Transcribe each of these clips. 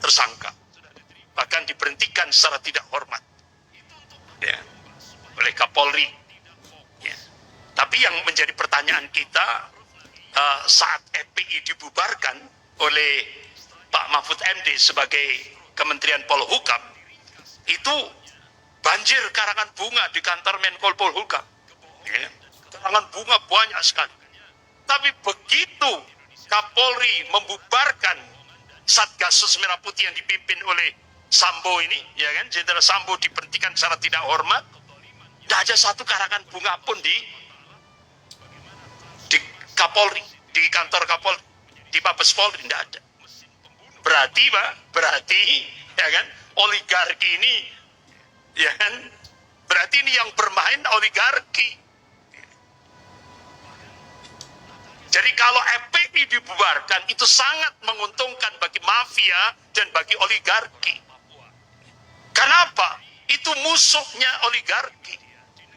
tersangka, bahkan diberhentikan secara tidak hormat ya, oleh Kapolri ya. Tapi yang menjadi pertanyaan kita, saat FPI dibubarkan oleh Pak Mahfud MD sebagai Kementerian Polhukam, itu banjir karangan bunga di kantor Menko Polhukam ya. Karangan bunga banyak sekali. Tapi begitu Kapolri membubarkan Satgasus Merah Putih yang dipimpin oleh Sambo ini, ya kan, Jenderal Sambo diberhentikan secara tidak hormat, tidak ada satu karangan bunga pun di Kapolri, di kantor Kapolri, di Mabes Polri, tidak ada. Berarti Pak, ya kan, oligarki ini, ya kan, berarti ini yang bermain oligarki. Jadi kalau FPI dibubarkan, itu sangat menguntungkan bagi mafia dan bagi oligarki. Kenapa? Itu musuhnya oligarki.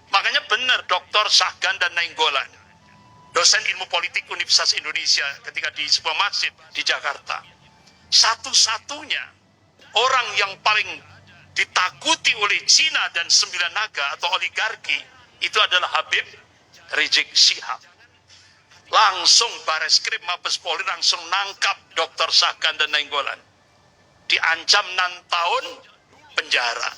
Makanya benar Dr. Sahgan dan Nainggolan, dosen ilmu politik Universitas Indonesia ketika di sebuah masjid di Jakarta, satu-satunya orang yang paling ditakuti oleh Cina dan Sembilan Naga atau oligarki itu adalah Habib Rizik Syihab. Langsung Bareskrim Mabes Polri langsung nangkap Dr. Sahgan dan Nainggolan, diancam 6 tahun penjara.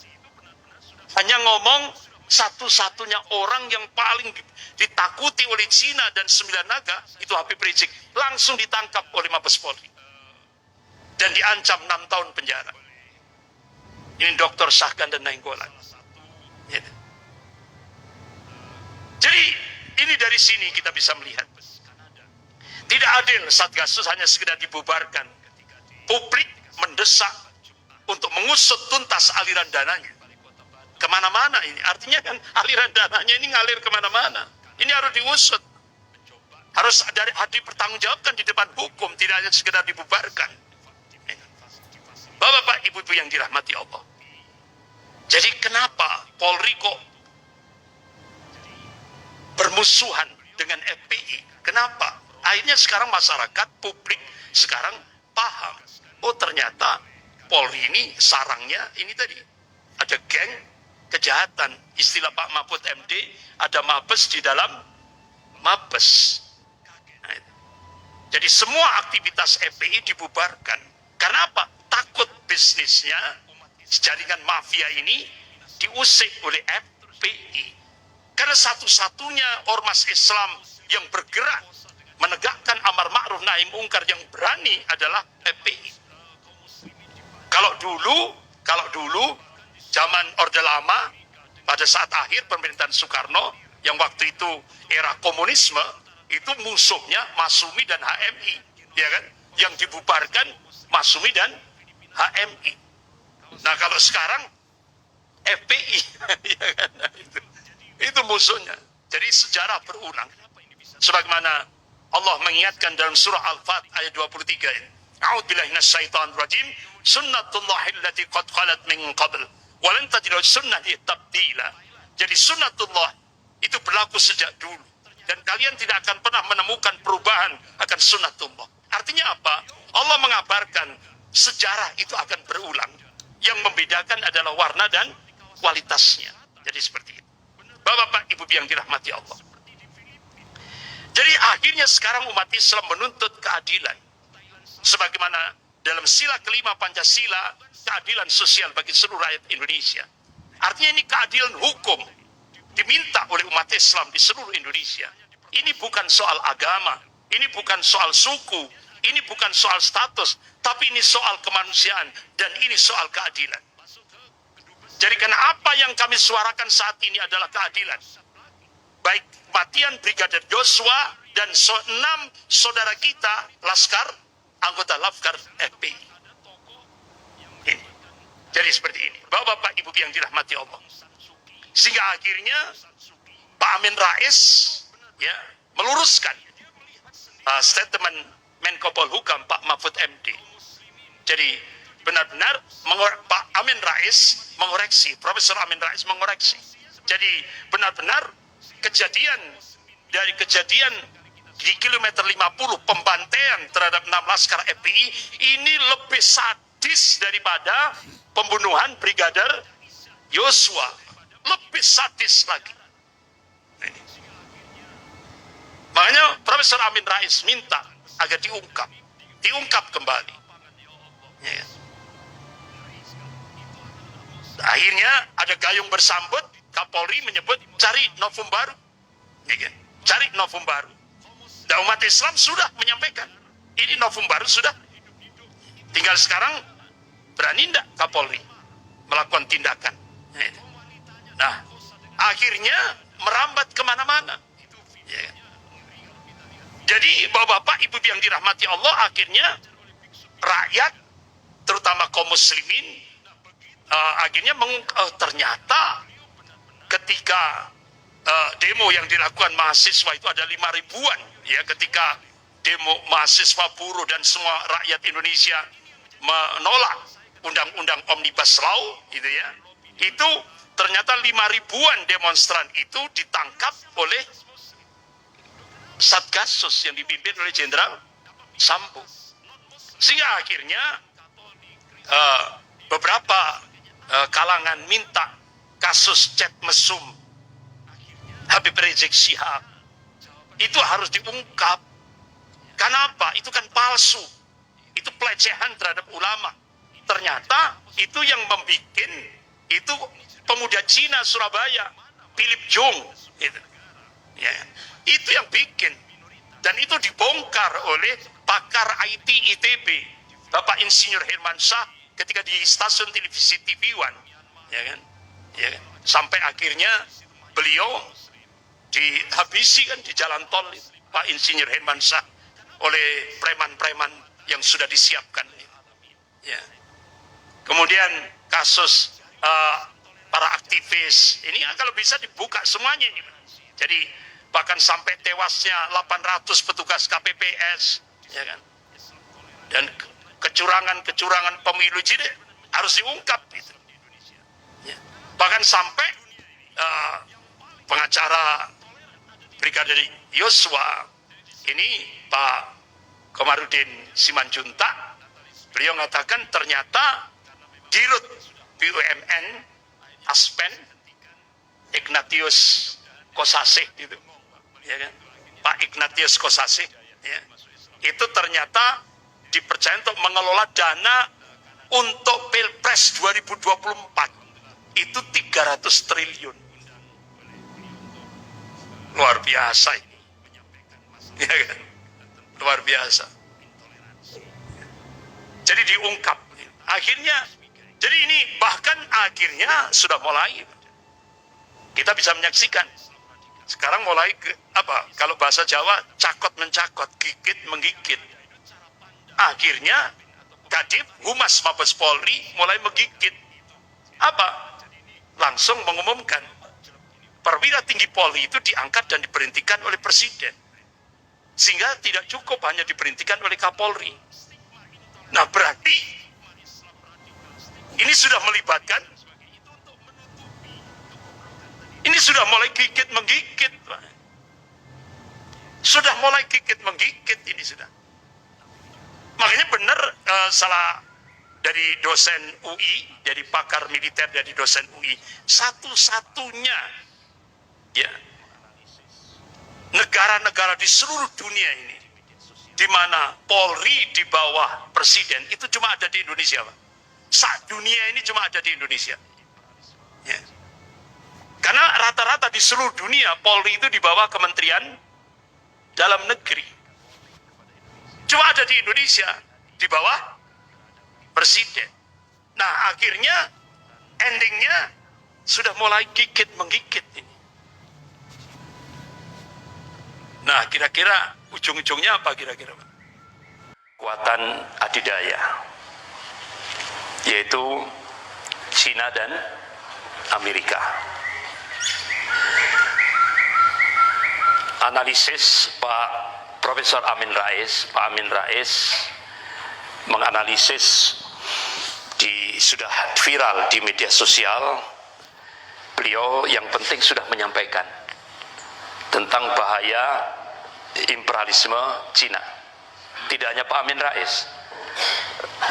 Hanya ngomong satu-satunya orang yang paling ditakuti oleh Cina dan Sembilan Naga itu Habib Rizik, langsung ditangkap oleh Mabes Polri dan diancam 6 tahun penjara. Ini Dr. Sahgan dan Nainggolan ya. Jadi ini dari sini kita bisa melihat tidak adil Satgasus hanya sekedar dibubarkan. Publik mendesak untuk mengusut tuntas aliran dananya. Kemana-mana ini. Artinya kan aliran dananya ini ngalir kemana-mana. Ini harus diusut. Harus dipertanggungjawabkan di depan hukum. Tidak hanya sekedar dibubarkan. Bapak-bapak, ibu-ibu yang dirahmati Allah. Jadi kenapa Polri kok bermusuhan dengan FPI? Kenapa? Akhirnya sekarang masyarakat, publik sekarang paham. Oh ternyata Polri ini sarangnya ini tadi. Ada geng kejahatan. Istilah Pak Mahfud MD, ada mabes di dalam mabes. Nah, jadi semua aktivitas FPI dibubarkan. Karena apa? Takut bisnisnya, jaringan mafia ini diusik oleh FPI. Karena satu-satunya ormas Islam yang bergerak menegakkan amar ma'ruf nahi mungkar yang berani adalah FPI. Kalau dulu zaman Orde Lama, pada saat akhir pemerintahan Soekarno yang waktu itu era komunisme, itu musuhnya Masyumi dan HMI, ya kan? Yang dibubarkan Masyumi dan HMI. Nah kalau sekarang FPI, ya kan? Itu musuhnya. Jadi sejarah berulang. Sebagaimana Allah mengingatkan dalam surah Al-Fat ayat 23 ini. A'udzubillahi minasyaitonir rajim. Sunnatullahi allati qad khalat min qabl wa lan tajida sunnati tabdila. Jadi sunnatullah itu berlaku sejak dulu dan kalian tidak akan pernah menemukan perubahan akan sunnatullah. Artinya apa? Allah mengabarkan sejarah itu akan berulang. Yang membedakan adalah warna dan kualitasnya. Jadi seperti itu. Bapak-bapak, ibu yang dirahmati Allah. Jadi akhirnya sekarang umat Islam menuntut keadilan. Sebagaimana dalam sila kelima Pancasila, keadilan sosial bagi seluruh rakyat Indonesia. Artinya ini keadilan hukum diminta oleh umat Islam di seluruh Indonesia. Ini bukan soal agama, ini bukan soal suku, ini bukan soal status, tapi ini soal kemanusiaan dan ini soal keadilan. Jadi karena apa yang kami suarakan saat ini adalah keadilan. Baik kematian Brigadir Joshua dan 6 saudara kita Laskar, anggota Laskar FPI. Ini. Jadi seperti ini. Bapak-bapak, ibu yang dirahmati Allah. Sehingga akhirnya Pak Amin Rais ya meluruskan statement Menko Polhukam Pak Mahfud MD. Jadi benar-benar Pak Amin Rais mengoreksi, Profesor Amin Rais mengoreksi. Jadi benar-benar kejadian di kilometer 50 pembantaian terhadap 6 Laskar FPI ini lebih sadis daripada pembunuhan Brigadir Yosua. Lebih sadis lagi. Nah, ini. Makanya Profesor Amin Rais minta agar diungkap kembali. Ya. Akhirnya ada gayung bersambut, Kapolri menyebut cari novum baru. Ya, cari novum baru. Dan umat Islam sudah menyampaikan, ini novum baru sudah. Tinggal sekarang berani tidak Kapolri melakukan tindakan. Nah, akhirnya merambat kemana-mana. Ya. Jadi bapak-bapak, ibu yang dirahmati Allah, akhirnya rakyat, terutama kaum muslimin, akhirnya ternyata ketika demo yang dilakukan mahasiswa itu ada 5 ribuan, ya, ketika demo mahasiswa buruh dan semua rakyat Indonesia menolak undang-undang Omnibus Law, gitu ya, itu ternyata 5 ribuan demonstran itu ditangkap oleh Satgasus yang dipimpin oleh Jenderal Sambo, sehingga akhirnya beberapa kalangan minta kasus chat mesum Habib Rizik Syihab itu harus diungkap. Kenapa? Itu kan palsu, itu pelecehan terhadap ulama. Ternyata itu yang membuat itu pemuda Cina Surabaya, Philip Jung, itu, ya, itu yang bikin, dan itu dibongkar oleh pakar IT ITB, Bapak Insinyur Hermansyah, ketika di stasiun televisi TV One, ya kan, ya kan? Sampai akhirnya beliau dihabisi kan di jalan tol, Pak Insinyur Hermansyah, oleh preman-preman yang sudah disiapkan. Ya. Kemudian kasus para aktivis ini kalau bisa dibuka semuanya ini. Jadi bahkan sampai tewasnya 800 petugas KPPS, ya kan, dan kecurangan pemilu jadi harus diungkap gitu. Ya. Bahkan sampai pengacara Brigadir Yosua ini, Pak Komarudin Simanjuntak, beliau mengatakan ternyata Dirut BUMN Aspen Ignatius Kosasih gitu, ya kan, Pak Ignatius Kosasih, ya, itu ternyata dipercaya untuk mengelola dana untuk Pilpres 2024 itu 300 triliun. Luar biasa ini, ya kan? Luar biasa. Jadi diungkap akhirnya. Jadi ini bahkan akhirnya sudah mulai, kita bisa menyaksikan sekarang mulai kalau bahasa Jawa, cakot mencakot, gigit menggigit. Akhirnya Kadif Humas Mabes Polri mulai menggigit. Langsung mengumumkan perwira tinggi Polri itu diangkat dan diberhentikan oleh Presiden, sehingga tidak cukup hanya diberhentikan oleh Kapolri. Nah, berarti ini sudah melibatkan, ini sudah mulai gigit menggigit, sudah mulai gigit menggigit ini sudah. Makanya benar salah dari dosen UI, dari pakar militer dari dosen UI, satu-satunya ya negara-negara di seluruh dunia ini di mana Polri di bawah Presiden itu cuma ada di Indonesia, Pak. Dunia ini cuma ada di Indonesia. Ya. Karena rata-rata di seluruh dunia Polri itu di bawah Kementerian Dalam Negeri. Cuma ada di Indonesia di bawah Presiden. Nah, akhirnya endingnya sudah mulai gigit menggigit ini. Nah, kira-kira ujung-ujungnya apa kira-kira, Pak? Kekuatan adidaya, yaitu Cina dan Amerika. Analisis Pak Profesor Amin Rais menganalisis sudah viral di media sosial. Beliau yang penting sudah menyampaikan tentang bahaya imperialisme Cina. Tidak hanya Pak Amin Rais,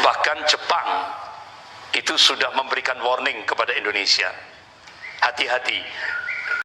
Bahkan Jepang itu sudah memberikan warning kepada Indonesia. Hati-hati,